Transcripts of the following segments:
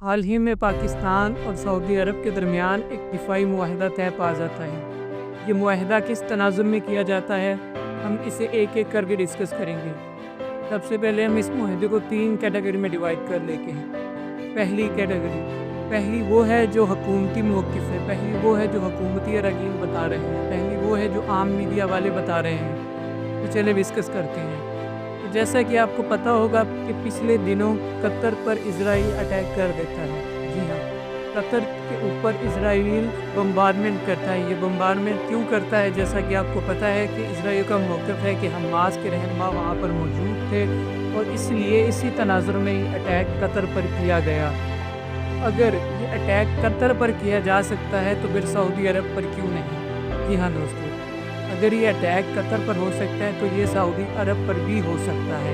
حال ہی میں پاکستان اور سعودی عرب کے درمیان ایک دفاعی معاہدہ طے پا جاتا ہے۔ یہ معاہدہ کس تناظر میں کیا جاتا ہے، ہم اسے ایک ایک کر کے ڈسکس کریں گے۔ سب سے پہلے ہم اس معاہدے کو 3 کیٹیگری میں ڈیوائڈ کر لیتے ہیں۔ پہلی کیٹیگری وہ ہے جو حکومتی موقف ہے، پہلی وہ ہے جو حکومتی اراکین بتا رہے ہیں، پہلی وہ ہے جو عام میڈیا والے بتا رہے ہیں۔ تو چلے ڈسکس کرتے ہیں۔ جیسا کہ آپ کو پتہ ہوگا کہ پچھلے دنوں قطر پر اسرائیل اٹیک کر دیتا ہے۔ جی ہاں، قطر کے اوپر اسرائیل بمبارمنٹ کرتا ہے۔ یہ بمبارمنٹ کیوں کرتا ہے؟ جیسا کہ آپ کو پتہ ہے کہ اسرائیل کا موقف ہے کہ حماس کے رہنما وہاں پر موجود تھے اور اس لیے اسی تناظر میں یہ اٹیک قطر پر کیا گیا۔ اگر یہ اٹیک قطر پر کیا جا سکتا ہے تو پھر سعودی عرب پر کیوں نہیں؟ جی ہاں دوستو، اگر یہ اٹیک قطر پر ہو سکتا ہے تو یہ سعودی عرب پر بھی ہو سکتا ہے۔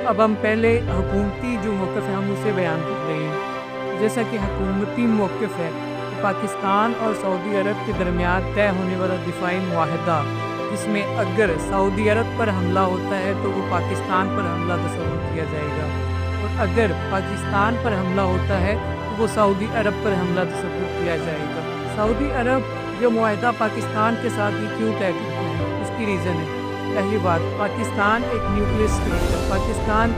اب ہم پہلے حکومتی جو موقف ہے ہم اسے بیان کر رہے ہیں۔ جیسا کہ حکومتی موقف ہے کہ پاکستان اور سعودی عرب کے درمیان طے ہونے والا دفاعی معاہدہ، جس میں اگر سعودی عرب پر حملہ ہوتا ہے تو وہ پاکستان پر حملہ تصور کیا جائے گا، اور اگر پاکستان پر حملہ ہوتا ہے تو وہ سعودی عرب پر حملہ تصور کیا جائے گا۔ سعودی عرب جو معاہدہ پاکستان کے ساتھ ہی کیوں طے کرتے ہیں، اس کی ریزن ہے۔ پہلی بات، پاکستان ایک نیوکلیئر اسٹیٹ ہے۔ پاکستان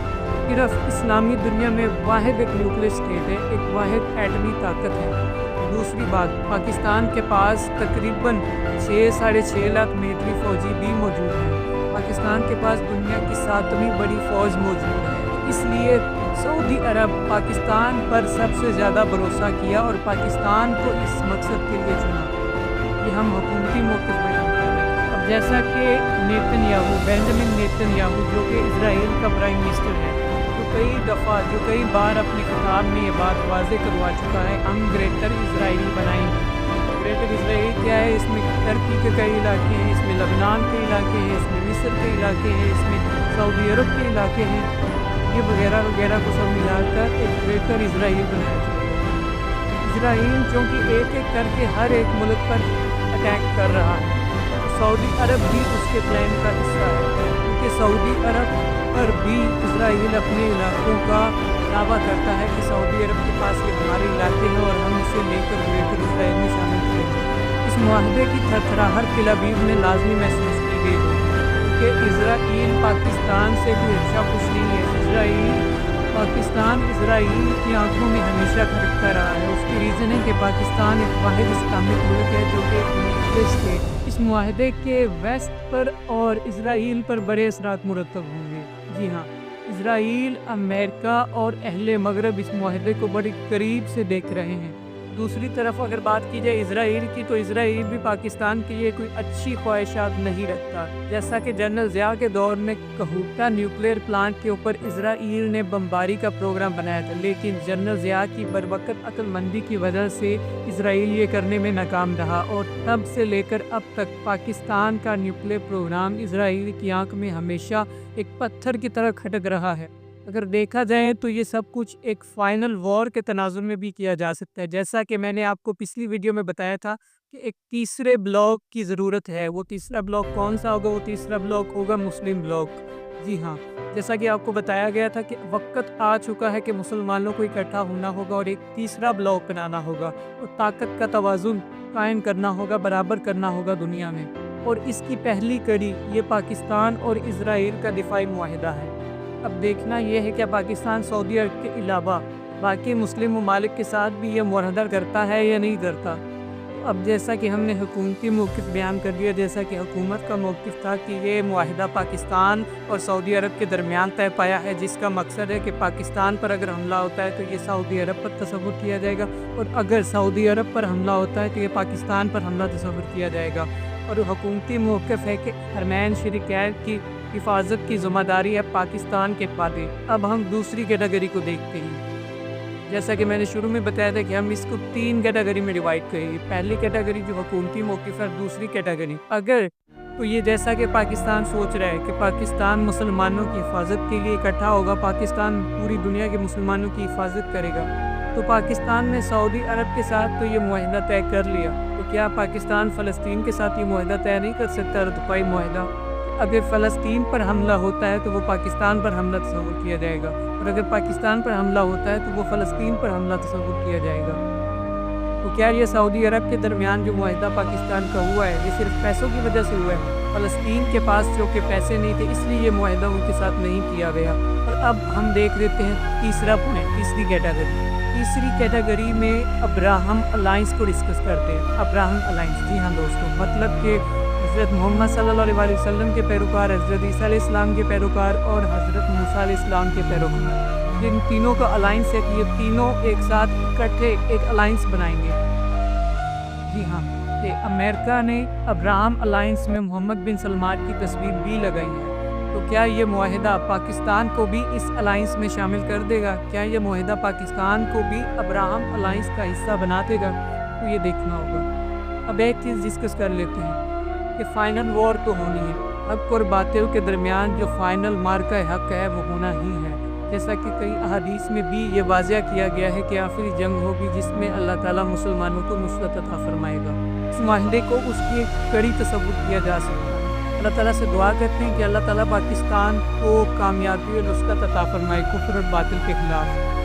صرف اسلامی دنیا میں واحد ایک نیوکلیئر اسٹیٹ ہے، ایک واحد ایٹمی طاقت ہے۔ دوسری بات، پاکستان کے پاس تقریباً 6.5 لاکھ ملٹری فوجی بھی موجود ہیں۔ پاکستان کے پاس دنیا کی 7ویں بڑی فوج موجود ہے۔ اس لیے سعودی عرب پاکستان پر سب سے زیادہ بھروسہ کیا اور پاکستان کو اس مقصد کے لیے چنا۔ یہ ہم حکومتی موقف بیان کر رہے ہیں۔ اب جیسا کہ بینجامن نیتن یاہو جو کہ اسرائیل کا پرائم منسٹر ہے، جو کئی بار اپنے خطاب میں یہ بات واضح کروا چکا ہے، ہم گریٹر اسرائیل بنائیں گے۔ گریٹر اسرائیل کیا ہے؟ اس میں ترکی کے کئی علاقے ہیں، اس میں لبنان کے علاقے ہیں، اس میں مصر کے علاقے ہیں، اس میں سعودی عرب کے علاقے ہیں، یہ وغیرہ وغیرہ کو سب ملا کر ایک گریٹر اسرائیل بنایا جائے گا۔ اسرائیل چونکہ ایک ایک کر کے ہر ایک ملک پر اٹیک کر رہا ہے، سعودی عرب بھی اس کے پلان کا حصہ ہے، کیونکہ سعودی عرب پر بھی اسرائیل اپنے علاقوں کا دعویٰ کرتا ہے کہ سعودی عرب کے پاس یہ ہمارے علاقے ہیں اور ہم اسے لے کر گریٹر اسرائیل میں شامل کریں گے۔ اس معاہدے کی تھرتھراہٹ تل ابیب میں لازمی محسوس کی گئی کیونکہ اسرائیل پاکستان سے کوئی اچھا کچھ نہیں ہے۔ پاکستان اسرائیل کی آنکھوں میں ہمیشہ کھٹکتا رہا ہے۔ اس کی ریزن ہے کہ پاکستان ایک واحد اسلامک ملک ہے جو کہ اس معاہدے کے ویسٹ پر اور اسرائیل پر بڑے اثرات مرتب ہوں گے۔ جی ہاں، اسرائیل، امریکہ اور اہل مغرب اس معاہدے کو بڑی قریب سے دیکھ رہے ہیں۔ دوسری طرف اگر بات کی جائے اسرائیل کی، تو اسرائیل بھی پاکستان کے لیے کوئی اچھی خواہشات نہیں رکھتا۔ جیسا کہ جنرل ضیاء کے دور میں کہوٹہ نیوکلیئر پلانٹ کے اوپر اسرائیل نے بمباری کا پروگرام بنایا تھا، لیکن جنرل ضیاء کی بروقت عقل مندی کی وجہ سے اسرائیل یہ کرنے میں ناکام رہا، اور تب سے لے کر اب تک پاکستان کا نیوکلیئر پروگرام اسرائیل کی آنکھ میں ہمیشہ ایک پتھر کی طرح کھٹک رہا ہے۔ اگر دیکھا جائے تو یہ سب کچھ ایک فائنل وار کے تناظر میں بھی کیا جا سکتا ہے۔ جیسا کہ میں نے آپ کو پچھلی ویڈیو میں بتایا تھا کہ ایک تیسرے بلاک کی ضرورت ہے۔ وہ تیسرا بلاک کون سا ہوگا؟ وہ تیسرا بلاک ہوگا مسلم بلاک۔ جی ہاں، جیسا کہ آپ کو بتایا گیا تھا کہ وقت آ چکا ہے کہ مسلمانوں کو اکٹھا ہونا ہوگا اور ایک تیسرا بلاک بنانا ہوگا اور طاقت کا توازن قائم کرنا ہوگا، برابر کرنا ہوگا دنیا میں، اور اس کی پہلی کڑی یہ پاکستان اور اسرائیل کا دفاعی معاہدہ ہے۔ اب دیکھنا یہ ہے کہ پاکستان سعودی عرب کے علاوہ باقی مسلم ممالک کے ساتھ بھی یہ معاہدہ کرتا ہے یا نہیں کرتا۔ اب جیسا کہ ہم نے حکومتی موقف بیان کر دیا، جیسا کہ حکومت کا موقف تھا کہ یہ معاہدہ پاکستان اور سعودی عرب کے درمیان طے پایا ہے، جس کا مقصد ہے کہ پاکستان پر اگر حملہ ہوتا ہے تو یہ سعودی عرب پر تصور کیا جائے گا، اور اگر سعودی عرب پر حملہ ہوتا ہے تو یہ پاکستان پر حملہ تصور کیا جائے گا۔ اور حکومتی موقف ہے کہ حرمین شریفین کی حفاظت کی ذمہ داری ہے پاکستان کے پادے۔ اب ہم دوسری کیٹیگری کو دیکھتے ہیں۔ جیسا کہ میں نے شروع میں بتایا تھا کہ ہم اس کو 3 کیٹیگری میں ڈیوائڈ کریں گے۔ پہلی کیٹیگری جو حکومتی موقف ہے، دوسری کیٹیگری اگر تو یہ جیسا کہ پاکستان سوچ رہا ہے کہ پاکستان مسلمانوں کی حفاظت کے لیے اکٹھا ہوگا، پاکستان پوری دنیا کے مسلمانوں کی حفاظت کرے گا، تو پاکستان نے سعودی عرب کے ساتھ تو یہ معاہدہ طے کر لیا، تو کیا پاکستان فلسطین کے ساتھ یہ معاہدہ طے نہیں کر سکتا؟ دفاعی معاہدہ اگر فلسطین پر حملہ ہوتا ہے تو وہ پاکستان پر حملہ تصور کیا جائے گا، اور اور اگر پاکستان پر حملہ ہوتا ہے تو وہ فلسطین پر حملہ تصور کیا جائے گا۔ تو کیا یہ سعودی عرب کے درمیان جو معاہدہ پاکستان کا ہوا ہے یہ صرف پیسوں کی وجہ سے ہوا ہے؟ فلسطین کے پاس چونکہ پیسے نہیں تھے اس لیے یہ معاہدہ ان کے ساتھ نہیں کیا گیا۔ اور اب ہم دیکھ لیتے ہیں تیسرا پوائنٹ، تیسری کیٹیگری۔ تیسری کیٹیگری میں ابراہم الائنس کو ڈسکس کرتے ہیں۔ ابراہم الائنس، جی ہاں دوستوں، مطلب کہ حضرت محمد صلی اللہ علیہ وسلم کے پیروکار، حضرت عیسیٰ علیہ السلام کے پیروکار اور حضرت موسیٰ علیہ السلام کے پیروکار، ان تینوں کا الائنس ہے کہ یہ تینوں ایک ساتھ اکٹھے ایک الائنس بنائیں گے۔ جی ہاں، کہ امریکہ نے ابراہم الائنس میں محمد بن سلمان کی تصویر بھی لگائی ہے۔ تو کیا یہ معاہدہ پاکستان کو بھی اس الائنس میں شامل کر دے گا؟ کیا یہ معاہدہ پاکستان کو بھی ابراہم الائنس کا حصہ بنا دے گا؟ تو یہ دیکھنا ہوگا۔ اب ایک چیز ڈسکس کر لیتے ہیں کہ فائنل وار تو ہونی ہے، حق اور باطل کے درمیان جو فائنل مارکہ حق ہے وہ ہونا ہی ہے، جیسا کہ کئی احادیث میں بھی یہ واضح کیا گیا ہے کہ آخری جنگ ہوگی جس میں اللہ تعالیٰ مسلمانوں کو نصرت عطا فرمائے گا۔ اس معاہدے کو اس کی کڑی تصور کیا جا سکتا ہے۔ اللہ تعالیٰ سے دعا کرتے ہیں کہ اللہ تعالیٰ پاکستان کو کامیابی اور نصرت عطا فرمائے کفر اور باطل کے خلاف۔